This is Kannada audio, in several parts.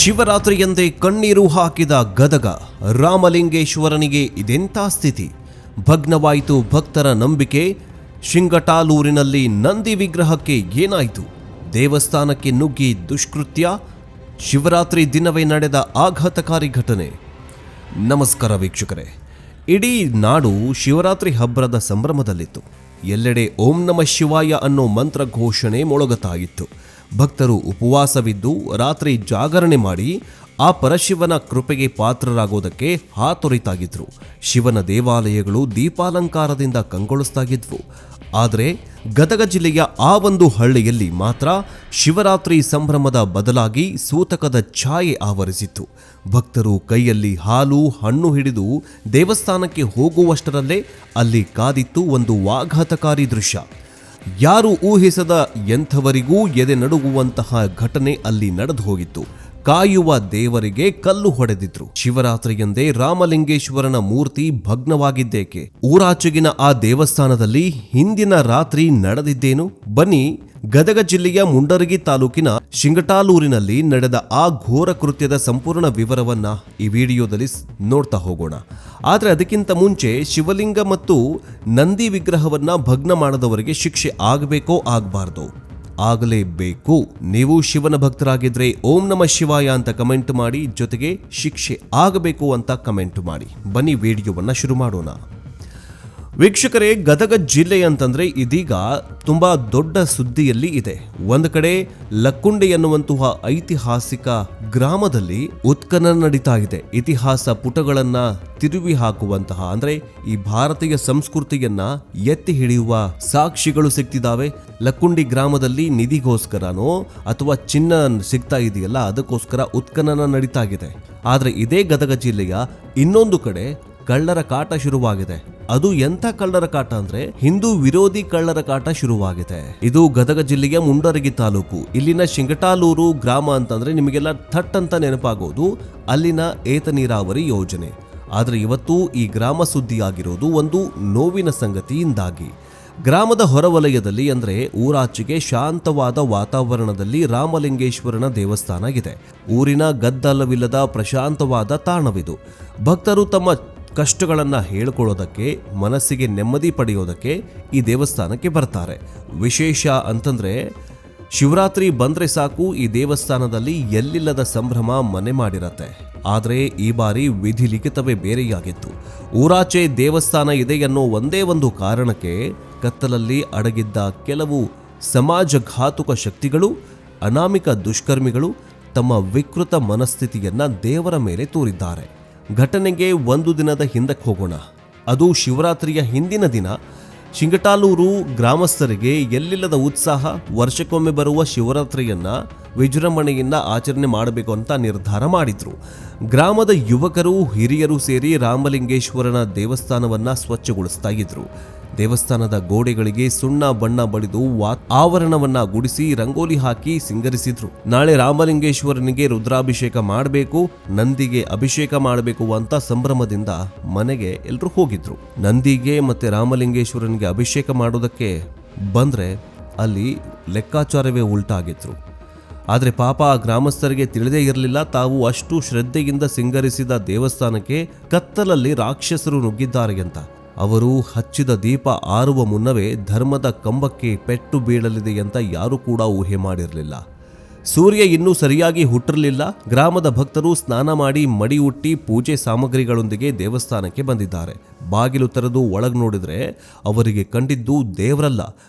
ಶಿವರಾತ್ರಿಯಂದೇ ಕಣ್ಣೀರು ಹಾಕಿದ ಗದಗ ರಾಮಲಿಂಗೇಶ್ವರನಿಗೆ ಇದೆಂಥ ಸ್ಥಿತಿ. ಭಗ್ನವಾಯಿತು ಭಕ್ತರ ನಂಬಿಕೆ. ಶಿಂಗಟಾಲೂರಿನಲ್ಲಿ ನಂದಿ ವಿಗ್ರಹಕ್ಕೆ ಏನಾಯಿತು? ದೇವಸ್ಥಾನಕ್ಕೆ ನುಗ್ಗಿ ದುಷ್ಕೃತ್ಯ. ಶಿವರಾತ್ರಿ ದಿನವೇ ನಡೆದ ಆಘಾತಕಾರಿ ಘಟನೆ. ನಮಸ್ಕಾರ ವೀಕ್ಷಕರೇ. ಇಡೀ ನಾಡು ಶಿವರಾತ್ರಿ ಹಬ್ಬದ ಸಂಭ್ರಮದಲ್ಲಿತ್ತು. ಎಲ್ಲೆಡೆ ಓಂ ನಮಃ ಶಿವಾಯ ಅನ್ನೋ ಮಂತ್ರ ಘೋಷಣೆ ಮೊಳಗತಾಯಿತ್ತು. ಭಕ್ತರು ಉಪವಾಸವಿದ್ದು ರಾತ್ರಿ ಜಾಗರಣೆ ಮಾಡಿ ಆ ಪರಶಿವನ ಕೃಪೆಗೆ ಪಾತ್ರರಾಗೋದಕ್ಕೆ ಹಾತೊರಿತಾಗಿದ್ರು. ಶಿವನ ದೇವಾಲಯಗಳು ದೀಪಾಲಂಕಾರದಿಂದ ಕಂಗೊಳಿಸ್ತಾಗಿದ್ವು. ಆದರೆ ಗದಗ ಜಿಲ್ಲೆಯ ಆ ಒಂದು ಹಳ್ಳಿಯಲ್ಲಿ ಮಾತ್ರ ಶಿವರಾತ್ರಿ ಸಂಭ್ರಮದ ಬದಲಾಗಿ ಸೂತಕದ ಛಾಯೆ ಆವರಿಸಿತ್ತು. ಭಕ್ತರು ಕೈಯಲ್ಲಿ ಹಾಲು ಹಣ್ಣು ಹಿಡಿದು ದೇವಸ್ಥಾನಕ್ಕೆ ಹೋಗುವಷ್ಟರಲ್ಲೇ ಅಲ್ಲಿ ಕಾದಿತ್ತು ಒಂದು ಆಘಾತಕಾರಿ ದೃಶ್ಯ. ಯಾರು ಊಹಿಸದ ಎಂಥವರಿಗೂ ಎದೆ ನಡುಗುವಂತಹ ಘಟನೆ ಅಲ್ಲಿ ನಡೆದು ಹೋಗಿತ್ತು. ಕಾಯುವ ದೇವರಿಗೆ ಕಲ್ಲು ಹೊಡೆದಿದ್ರು. ಶಿವರಾತ್ರಿಯಂದೇ ರಾಮಲಿಂಗೇಶ್ವರನ ಮೂರ್ತಿ ಭಗ್ನವಾಗಿದ್ದೇಕೆ? ಊರಾಚೆಗಿನ ಆ ದೇವಸ್ಥಾನದಲ್ಲಿ ಹಿಂದಿನ ರಾತ್ರಿ ನಡೆದಿದ್ದೇನು? ಬನ್ನಿ, ಗದಗ ಜಿಲ್ಲೆಯ ಮುಂಡರಗಿ ತಾಲೂಕಿನ ಶಿಂಗಟಾಲೂರಿನಲ್ಲಿ ನಡೆದ ಆ ಘೋರ ಕೃತ್ಯದ ಸಂಪೂರ್ಣ ವಿವರವನ್ನ ಈ ವಿಡಿಯೋದಲ್ಲಿ ನೋಡ್ತಾ ಹೋಗೋಣ. ಆದರೆ ಅದಕ್ಕಿಂತ ಮುಂಚೆ ಶಿವಲಿಂಗ ಮತ್ತು ನಂದಿ ವಿಗ್ರಹವನ್ನ ಭಗ್ನ ಮಾಡದವರಿಗೆ ಶಿಕ್ಷೆ ಆಗಬೇಕೋ ಆಗಬಾರ್ದು? ಆಗಲೇಬೇಕು. ನೀವು ಶಿವನ ಭಕ್ತರಾಗಿದ್ರೆ ಓಂ ನಮಃ ಶಿವಾಯ ಅಂತ ಕಮೆಂಟ್ ಮಾಡಿ, ಜೊತೆಗೆ ಶಿಕ್ಷೆ ಆಗಬೇಕು ಅಂತ ಕಮೆಂಟ್ ಮಾಡಿ. ಬನ್ನಿ ವಿಡಿಯೋವನ್ನ ಶುರು ಮಾಡೋಣ. ವೀಕ್ಷಕರೇ, ಗದಗ ಜಿಲ್ಲೆ ಅಂತಂದ್ರೆ ಇದೀಗ ತುಂಬಾ ದೊಡ್ಡ ಸುದ್ದಿಯಲ್ಲಿ ಇದೆ. ಒಂದು ಕಡೆ ಲಕ್ಕುಂಡಿ ಎನ್ನುವಂತಹ ಐತಿಹಾಸಿಕ ಗ್ರಾಮದಲ್ಲಿ ಉತ್ಖನನ ನಡೀತಾ ಇದೆ. ಇತಿಹಾಸ ಪುಟಗಳನ್ನ ತಿರುವಿ ಹಾಕುವಂತಹ, ಅಂದ್ರೆ ಈ ಭಾರತೀಯ ಸಂಸ್ಕೃತಿಯನ್ನ ಎತ್ತಿ ಹಿಡಿಯುವ ಸಾಕ್ಷಿಗಳು ಸಿಗ್ತಿದ್ದಾವೆ. ಲಕ್ಕುಂಡಿ ಗ್ರಾಮದಲ್ಲಿ ನಿಧಿಗೋಸ್ಕರನೋ ಅಥವಾ ಚಿನ್ನ ಸಿಗ್ತಾ ಇದೆಯಲ್ಲ, ಅದಕ್ಕೋಸ್ಕರ ಉತ್ಖನನ ನಡೀತಾ ಇದೆ. ಆದ್ರೆ ಇದೇ ಗದಗ ಜಿಲ್ಲೆಯ ಇನ್ನೊಂದು ಕಡೆ ಕಳ್ಳರ ಕಾಟ ಶುರುವಾಗಿದೆ. ಅದು ಎಂಥ ಕಳ್ಳರ ಕಾಟ ಅಂದ್ರೆ ಹಿಂದೂ ವಿರೋಧಿ ಕಳ್ಳರ ಕಾಟ ಶುರುವಾಗಿದೆ. ಇದು ಗದಗ ಜಿಲ್ಲೆಯ ಮುಂಡರಗಿ ತಾಲೂಕು. ಇಲ್ಲಿನ ಶಿಂಗಟಾಲೂರು ಗ್ರಾಮ ಅಂತಂದ್ರೆ ನಿಮಗೆಲ್ಲ ಥಟ್ ಅಂತ ನೆನಪಾಗೋದು ಅಲ್ಲಿನ ಏತ ನೀರಾವರಿ ಯೋಜನೆ. ಆದ್ರೆ ಇವತ್ತು ಈ ಗ್ರಾಮ ಸುದ್ದಿಯಾಗಿರೋದು ಒಂದು ನೋವಿನ ಸಂಗತಿಯಿಂದಾಗಿ. ಗ್ರಾಮದ ಹೊರವಲಯದಲ್ಲಿ ಅಂದ್ರೆ ಊರಾಚೆಗೆ ಶಾಂತವಾದ ವಾತಾವರಣದಲ್ಲಿ ರಾಮಲಿಂಗೇಶ್ವರನ ದೇವಸ್ಥಾನ ಇದೆ. ಊರಿನ ಗದ್ದಲವಿಲ್ಲದ ಪ್ರಶಾಂತವಾದ ತಾಣವಿದು. ಭಕ್ತರು ತಮ್ಮ ಕಷ್ಟಗಳನ್ನು ಹೇಳ್ಕೊಳ್ಳೋದಕ್ಕೆ, ಮನಸ್ಸಿಗೆ ನೆಮ್ಮದಿ ಪಡೆಯೋದಕ್ಕೆ ಈ ದೇವಸ್ಥಾನಕ್ಕೆ ಬರ್ತಾರೆ. ವಿಶೇಷ ಅಂತಂದ್ರೆ ಶಿವರಾತ್ರಿ ಬಂದ್ರೆ ಸಾಕು ಈ ದೇವಸ್ಥಾನದಲ್ಲಿ ಎಲ್ಲಿಲ್ಲದ ಸಂಭ್ರಮ ಮನೆ ಮಾಡಿರತ್ತೆ. ಆದರೆ ಈ ಬಾರಿ ವಿಧಿ ಲಿಖಿತವೇ ಬೇರೆಯಾಗಿತ್ತು. ಊರಾಚೆ ದೇವಸ್ಥಾನ ಇದೆ ಅನ್ನೋ ಒಂದೇ ಒಂದು ಕಾರಣಕ್ಕೆ ಕತ್ತಲಲ್ಲಿ ಅಡಗಿದ್ದ ಕೆಲವು ಸಮಾಜಘಾತುಕ ಶಕ್ತಿಗಳು, ಅನಾಮಿಕ ದುಷ್ಕರ್ಮಿಗಳು ತಮ್ಮ ವಿಕೃತ ಮನಸ್ಥಿತಿಯನ್ನ ದೇವರ ಮೇಲೆ ತೋರಿದ್ದಾರೆ. ಘಟನೆಗೆ ಒಂದು ದಿನದ ಹಿಂದಕ್ಕೆ ಹೋಗೋಣ. ಅದು ಶಿವರಾತ್ರಿಯ ಹಿಂದಿನ ದಿನ ಶಿಂಗಟಾಲೂರು ಗ್ರಾಮಸ್ಥರಿಗೆ ಎಲ್ಲಿಲ್ಲದ ಉತ್ಸಾಹ. ವರ್ಷಕ್ಕೊಮ್ಮೆ ಬರುವ ಶಿವರಾತ್ರಿಯನ್ನ ವಿಜೃಂಭಣೆಯಿಂದ ಆಚರಣೆ ಮಾಡಬೇಕು ಅಂತ ನಿರ್ಧಾರ ಮಾಡಿದ್ರು. ಗ್ರಾಮದ ಯುವಕರು ಹಿರಿಯರು ಸೇರಿ ರಾಮಲಿಂಗೇಶ್ವರನ ದೇವಸ್ಥಾನವನ್ನ ಸ್ವಚ್ಛಗೊಳಿಸ್ತಾ ಇದ್ರು. ದೇವಸ್ಥಾನದ ಗೋಡೆಗಳಿಗೆ ಸುಣ್ಣ ಬಣ್ಣ ಬಳಿದು ಆವರಣವನ್ನ ಗುಡಿಸಿ ರಂಗೋಲಿ ಹಾಕಿ ಸಿಂಗರಿಸಿದ್ರು. ನಾಳೆ ರಾಮಲಿಂಗೇಶ್ವರನಿಗೆ ರುದ್ರಾಭಿಷೇಕ ಮಾಡಬೇಕು, ನಂದಿಗೆ ಅಭಿಷೇಕ ಮಾಡಬೇಕು ಅಂತ ಸಂಭ್ರಮದಿಂದ ಮನೆಗೆ ಎಲ್ಲರೂ ಹೋಗಿದ್ರು. ನಂದಿಗೆ ಮತ್ತೆ ರಾಮಲಿಂಗೇಶ್ವರನಿಗೆ ಅಭಿಷೇಕ ಮಾಡೋದಕ್ಕೆ ಬಂದ್ರೆ ಅಲ್ಲಿ ಲೆಕ್ಕಾಚಾರವೇ ಉಲ್ಟಾಗಿದ್ರು. ಆದರೆ ಪಾಪ ಆ ಗ್ರಾಮಸ್ಥರಿಗೆ ತಿಳಿದೇ ಇರಲಿಲ್ಲ, ತಾವು ಅಷ್ಟು ಶ್ರದ್ಧೆಯಿಂದ ಸಿಂಗರಿಸಿದ ದೇವಸ್ಥಾನಕ್ಕೆ ಕತ್ತಲಲ್ಲಿ ರಾಕ್ಷಸರು ನುಗ್ಗಿದ್ದಾರೆ ಅಂತ. ಅವರು ಹಚ್ಚಿದ ದೀಪ ಆರುವ ಮುನ್ನವೇ ಧರ್ಮದ ಕಂಬಕ್ಕೆ ಪೆಟ್ಟು ಬೀಳಲಿದೆ ಅಂತ ಯಾರೂ ಕೂಡ ಊಹೆ ಮಾಡಿರಲಿಲ್ಲ. ಸೂರ್ಯ ಇನ್ನೂ ಸರಿಯಾಗಿ ಹುಟ್ಟಿರಲಿಲ್ಲ. ಗ್ರಾಮದ ಭಕ್ತರು ಸ್ನಾನ ಮಾಡಿ ಮಡಿ ಉಟ್ಟಿ ಪೂಜೆ ಸಾಮಗ್ರಿಗಳೊಂದಿಗೆ ದೇವಸ್ಥಾನಕ್ಕೆ ಬಂದಿದ್ದಾರೆ. ಬಾಗಿಲು ತೆರೆದು ಒಳಗೆ ನೋಡಿದ್ರೆ ಅವರಿಗೆ ಕಂಡಿದ್ದು ದೇವರಲ್ಲ,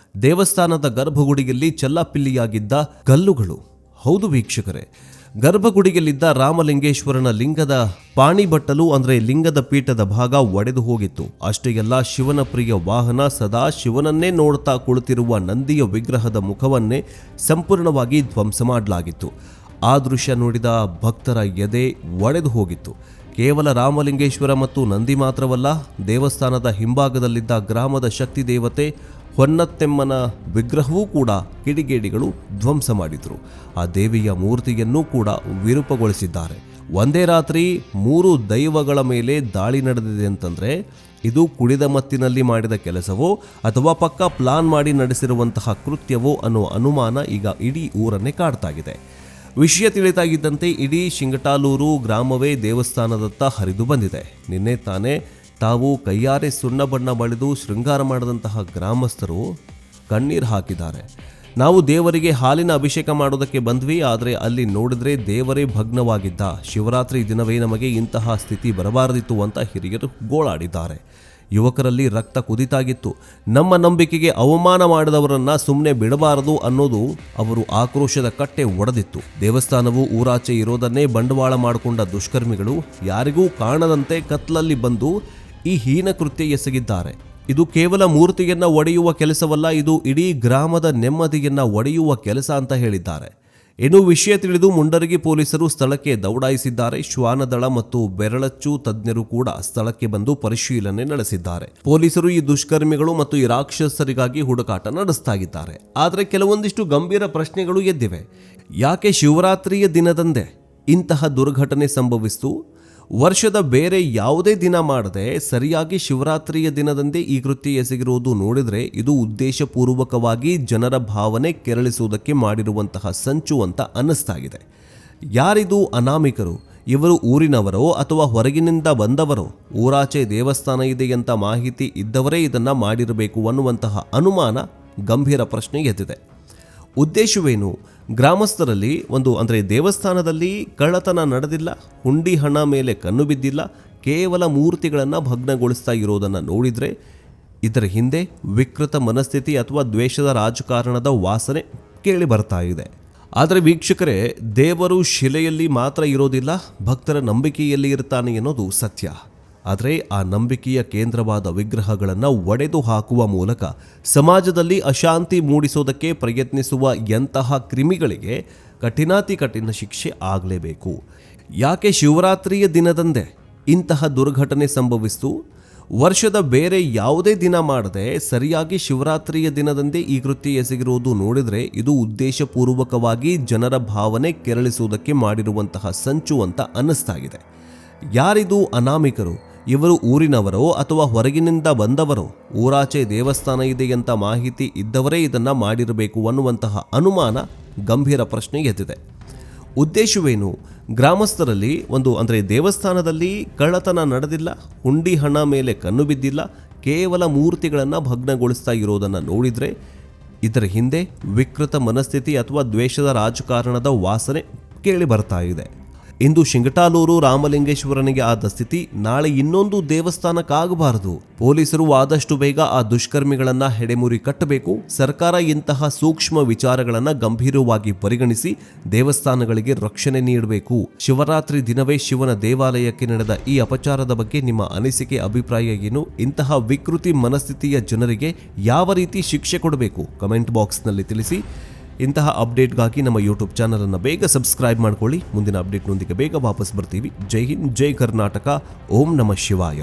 ದೇವಸ್ಥಾನದ ಗರ್ಭಗುಡಿಯಲ್ಲಿ ಚೆಲ್ಲಾಪಿಲ್ಲಿಯಾಗಿದ್ದ ಕಲ್ಲುಗಳು. ಹೌದು ವೀಕ್ಷಕರೇ, ಗರ್ಭಗುಡಿಯಲ್ಲಿದ್ದ ರಾಮಲಿಂಗೇಶ್ವರನ ಲಿಂಗದ ಪಾಣಿಬಟ್ಟಲು ಅಂದ್ರೆ ಲಿಂಗದ ಪೀಠದ ಭಾಗ ಒಡೆದು ಹೋಗಿತ್ತು. ಅಷ್ಟೇ ಅಲ್ಲ, ಶಿವನ ಪ್ರಿಯ ವಾಹನ ಸದಾ ಶಿವನನ್ನೇ ನೋಡ್ತಾ ಕುಳಿತಿರುವ ನಂದಿಯ ವಿಗ್ರಹದ ಮುಖವನ್ನೇ ಸಂಪೂರ್ಣವಾಗಿ ಧ್ವಂಸ ಮಾಡಲಾಗಿತ್ತು. ಆ ದೃಶ್ಯ ನೋಡಿದ ಭಕ್ತರ ಎದೆ ಒಡೆದು ಹೋಗಿತ್ತು. ಕೇವಲ ರಾಮಲಿಂಗೇಶ್ವರ ಮತ್ತು ನಂದಿ ಮಾತ್ರವಲ್ಲ, ದೇವಸ್ಥಾನದ ಹಿಂಭಾಗದಲ್ಲಿದ್ದ ಗ್ರಾಮದ ಶಕ್ತಿ ದೇವತೆ ಹೊನ್ನತ್ತೆಮ್ಮನ ವಿಗ್ರಹವೂ ಕೂಡ ಕಿಡಿಗೇಡಿಗಳು ಧ್ವಂಸ ಮಾಡಿದ್ರು. ಆ ದೇವಿಯ ಮೂರ್ತಿಯನ್ನೂ ಕೂಡ ವಿರೂಪಗೊಳಿಸಿದ್ದಾರೆ. ಒಂದೇ ರಾತ್ರಿ 3 ದೈವಗಳ ಮೇಲೆ ದಾಳಿ ನಡೆದಿದೆ ಅಂತಂದ್ರೆ ಇದು ಕುಡಿದ ಮತ್ತಿನಲ್ಲಿ ಮಾಡಿದ ಕೆಲಸವೋ ಅಥವಾ ಪಕ್ಕಾ ಪ್ಲಾನ್ ಮಾಡಿ ನಡೆಸಿರುವಂತಹ ಕೃತ್ಯವೋ ಅನ್ನೋ ಅನುಮಾನ ಈಗ ಇಡೀ ಊರನ್ನೇ ಕಾಡ್ತಾಗಿದೆ. ವಿಷಯ ತಿಳಿತಾಗಿದ್ದಂತೆ ಇಡೀ ಶಿಂಗಟಾಲೂರು ಗ್ರಾಮವೇ ದೇವಸ್ಥಾನದತ್ತ ಹರಿದು ಬಂದಿದೆ. ನಿನ್ನೆ ತಾನೇ ತಾವು ಕೈಯಾರೆ ಸುಣ್ಣ ಬಣ್ಣ ಬಳಿದು ಶೃಂಗಾರ ಮಾಡಿದಂತಹ ಗ್ರಾಮಸ್ಥರು ಕಣ್ಣೀರು ಹಾಕಿದ್ದಾರೆ. ನಾವು ದೇವರಿಗೆ ಹಾಲಿನ ಅಭಿಷೇಕ ಮಾಡೋದಕ್ಕೆ ಬಂದ್ವಿ, ಆದರೆ ಅಲ್ಲಿ ನೋಡಿದ್ರೆ ದೇವರೇ ಭಗ್ನವಾಗಿದ್ದ. ಶಿವರಾತ್ರಿ ದಿನವೇ ನಮಗೆ ಇಂತಹ ಸ್ಥಿತಿ ಬರಬಾರದಿತ್ತು ಅಂತ ಹಿರಿಯರು ಗೋಳಾಡಿದ್ದಾರೆ. ಯುವಕರಲ್ಲಿ ರಕ್ತ ಕುದಿತಾಗಿತ್ತು. ನಮ್ಮ ನಂಬಿಕೆಗೆ ಅವಮಾನ ಮಾಡಿದವರನ್ನ ಸುಮ್ಮನೆ ಬಿಡಬಾರದು ಅನ್ನೋದು ಅವರು ಆಕ್ರೋಶದ ಕಟ್ಟೆ ಒಡೆದಿತ್ತು. ದೇವಸ್ಥಾನವು ಊರಾಚೆ ಇರೋದನ್ನೇ ಬಂಡವಾಳ ಮಾಡಿಕೊಂಡ ದುಷ್ಕರ್ಮಿಗಳು ಯಾರಿಗೂ ಕಾಣದಂತೆ ಕತ್ಲಲ್ಲಿ ಬಂದು ಈ ಹೀನ ಕೃತ್ಯ ಎಸಗಿದ್ದಾರೆ. ಇದು ಕೇವಲ ಮೂರ್ತಿಯನ್ನ ಒಡೆಯುವ ಕೆಲಸವಲ್ಲ, ಇದು ಇಡೀ ಗ್ರಾಮದ ನೆಮ್ಮದಿಯನ್ನ ಒಡೆಯುವ ಕೆಲಸ ಅಂತ ಹೇಳಿದ್ದಾರೆ. ಇನ್ನು ವಿಷಯ ತಿಳಿದು ಮುಂಡರಗಿ ಪೊಲೀಸರು ಸ್ಥಳಕ್ಕೆ ದೌಡಾಯಿಸಿದ್ದಾರೆ. ಶ್ವಾನದಳ ಮತ್ತು ಬೆರಳಚ್ಚು ತಜ್ಞರು ಕೂಡ ಸ್ಥಳಕ್ಕೆ ಬಂದು ಪರಿಶೀಲನೆ ನಡೆಸಿದ್ದಾರೆ. ಪೊಲೀಸರು ಈ ದುಷ್ಕರ್ಮಿಗಳು ಮತ್ತು ಈ ರಾಕ್ಷಸರಿಗಾಗಿ ಹುಡುಕಾಟ ನಡೆಸ್ತಾ ಇದ್ದಾರೆ. ಆದರೆ ಕೆಲವೊಂದಿಷ್ಟು ಗಂಭೀರ ಪ್ರಶ್ನೆಗಳು ಎದ್ದಿವೆ. ಯಾಕೆ ಶಿವರಾತ್ರಿಯ ದಿನದಂದೇ ಇಂತಹ ದುರ್ಘಟನೆ ಸಂಭವಿಸಿತು? ವರ್ಷದ ಬೇರೆ ಯಾವುದೇ ದಿನ ಮಾಡದೆ ಸರಿಯಾಗಿ ಶಿವರಾತ್ರಿಯ ದಿನದಂದೇ ಈ ಕೃತ್ಯ ಎಸಗಿರುವುದು ನೋಡಿದರೆ ಇದು ಉದ್ದೇಶಪೂರ್ವಕವಾಗಿ ಜನರ ಭಾವನೆ ಕೆರಳಿಸುವುದಕ್ಕೆ ಮಾಡಿರುವಂತಹ ಸಂಚು ಅಂತ ಅನ್ನಿಸ್ತಾ ಇದೆ. ಯಾರಿದು ಅನಾಮಿಕರು? ಇವರು ಊರಿನವರೋ ಅಥವಾ ಹೊರಗಿನಿಂದ ಬಂದವರೋ? ಊರಾಚೆ ದೇವಸ್ಥಾನ ಇದೆ ಅಂತ ಮಾಹಿತಿ ಇದ್ದವರೇ ಇದನ್ನ ಮಾಡಿರಬೇಕು ಅನ್ನುವಂತಹ ಅನುಮಾನ ಗಂಭೀರ ಪ್ರಶ್ನೆ ಎದ್ದಿದೆ. ಉದ್ದೇಶವೇನು? ಗ್ರಾಮಸ್ಥರಲ್ಲಿ ದೇವಸ್ಥಾನದಲ್ಲಿ ಕಳ್ಳತನ ನಡೆದಿಲ್ಲ, ಹುಂಡಿ ಹಣ ಮೇಲೆ ಕಣ್ಣು ಬಿದ್ದಿಲ್ಲ, ಕೇವಲ ಮೂರ್ತಿಗಳನ್ನು ಭಗ್ನಗೊಳಿಸ್ತಾ ಇರೋದನ್ನು ನೋಡಿದರೆ ಇದರ ಹಿಂದೆ ವಿಕೃತ ಮನಸ್ಥಿತಿ ಅಥವಾ ದ್ವೇಷದ ರಾಜಕಾರಣದ ವಾಸನೆ ಕೇಳಿ ಬರ್ತಾ ಇದೆ. ಆದರೆ ವೀಕ್ಷಕರೇ, ದೇವರು ಶಿಲೆಯಲ್ಲಿ ಮಾತ್ರ ಇರೋದಿಲ್ಲ, ಭಕ್ತರ ನಂಬಿಕೆಯಲ್ಲಿ ಇರ್ತಾನೆ ಎನ್ನುವುದು ಸತ್ಯ. ಆದರೆ ಆ ನಂಬಿಕೆಯ ಕೇಂದ್ರವಾದ ವಿಗ್ರಹಗಳನ್ನು ಒಡೆದು ಹಾಕುವ ಮೂಲಕ ಸಮಾಜದಲ್ಲಿ ಅಶಾಂತಿ ಮೂಡಿಸೋದಕ್ಕೆ ಪ್ರಯತ್ನಿಸುವ ಎಂತಹ ಕ್ರಿಮಿಗಳಿಗೆ ಕಠಿಣಾತಿ ಕಠಿಣ ಶಿಕ್ಷೆ ಆಗಲೇಬೇಕು. ಯಾಕೆ ಶಿವರಾತ್ರಿಯ ದಿನದಂದೇ ಇಂತಹ ದುರ್ಘಟನೆ ಸಂಭವಿಸಿತು? ವರ್ಷದ ಬೇರೆ ಯಾವುದೇ ದಿನ ಮಾಡದೆ ಸರಿಯಾಗಿ ಶಿವರಾತ್ರಿಯ ದಿನದಂದೇ ಈ ಕೃತ್ಯ ಎಸಗಿರುವುದು ನೋಡಿದರೆ ಇದು ಉದ್ದೇಶಪೂರ್ವಕವಾಗಿ ಜನರ ಭಾವನೆ ಕೆರಳಿಸುವುದಕ್ಕೆ ಮಾಡಿರುವಂತಹ ಸಂಚು ಅಂತ ಅನ್ನಿಸ್ತಾ ಇದೆ. ಯಾರಿದು ಅನಾಮಿಕರು? ಇವರು ಊರಿನವರೋ ಅಥವಾ ಹೊರಗಿನಿಂದ ಬಂದವರೋ? ಊರಾಚೆ ದೇವಸ್ಥಾನ ಇದೆ ಅಂತ ಮಾಹಿತಿ ಇದ್ದವರೇ ಇದನ್ನ ಮಾಡಿರಬೇಕು ಅನ್ನುವಂತಹ ಅನುಮಾನ ಗಂಭೀರ ಪ್ರಶ್ನೆ ಎದ್ದಿದೆ. ಉದ್ದೇಶವೇನು? ಗ್ರಾಮಸ್ಥರಲ್ಲಿ ದೇವಸ್ಥಾನದಲ್ಲಿ ಕಳ್ಳತನ ನಡೆದಿಲ್ಲ, ಹುಂಡಿ ಹಣ ಮೇಲೆ ಕಣ್ಣು ಬಿದ್ದಿಲ್ಲ, ಕೇವಲ ಮೂರ್ತಿಗಳನ್ನು ಭಗ್ನಗೊಳಿಸ್ತಾ ಇರೋದನ್ನು ನೋಡಿದರೆ ಇದರ ಹಿಂದೆ ವಿಕೃತ ಮನಸ್ಥಿತಿ ಅಥವಾ ದ್ವೇಷದ ರಾಜಕಾರಣದ ವಾಸನೆ ಕೇಳಿ ಬರ್ತಾ ಇದೆ. ಇಂದು ಶಿಂಗಟಾಲೂರು ರಾಮಲಿಂಗೇಶ್ವರನಿಗೆ ಆದ ಸ್ಥಿತಿ ನಾಳೆ ಇನ್ನೊಂದು ದೇವಸ್ಥಾನಕ್ಕಾಗಬಾರದು. ಪೊಲೀಸರು ಆದಷ್ಟು ಬೇಗ ಆ ದುಷ್ಕರ್ಮಿಗಳನ್ನ ಹೆಡೆಮುರಿ ಕಟ್ಟಬೇಕು. ಸರ್ಕಾರ ಇಂತಹ ಸೂಕ್ಷ್ಮ ವಿಚಾರಗಳನ್ನ ಗಂಭೀರವಾಗಿ ಪರಿಗಣಿಸಿ ದೇವಸ್ಥಾನಗಳಿಗೆ ರಕ್ಷಣೆ ನೀಡಬೇಕು. ಶಿವರಾತ್ರಿ ದಿನವೇ ಶಿವನ ದೇವಾಲಯಕ್ಕೆ ನಡೆದ ಈ ಅಪಚಾರದ ಬಗ್ಗೆ ನಿಮ್ಮ ಅನಿಸಿಕೆ, ಅಭಿಪ್ರಾಯ ಏನು? ಇಂತಹ ವಿಕೃತಿ ಮನಸ್ಥಿತಿಯ ಜನರಿಗೆ ಯಾವ ರೀತಿ ಶಿಕ್ಷೆ ಕೊಡಬೇಕು? ಕಮೆಂಟ್ ಬಾಕ್ಸ್ನಲ್ಲಿ ತಿಳಿಸಿ. ಇಂತಹ ಅಪ್ಡೇಟ್ಗಾಗಿ ನಮ್ಮ ಯೂಟ್ಯೂಬ್ ಚಾನಲನ್ನು ಬೇಗ ಸಬ್ಸ್ಕ್ರೈಬ್ ಮಾಡ್ಕೊಳ್ಳಿ. ಮುಂದಿನ ಅಪ್ಡೇಟ್ನೊಂದಿಗೆ ಬೇಗ ವಾಪಸ್ ಬರ್ತೀವಿ. ಜೈ ಹಿಂದ್, ಜೈ ಕರ್ನಾಟಕ. ಓಂ ನಮಃ ಶಿವಾಯ.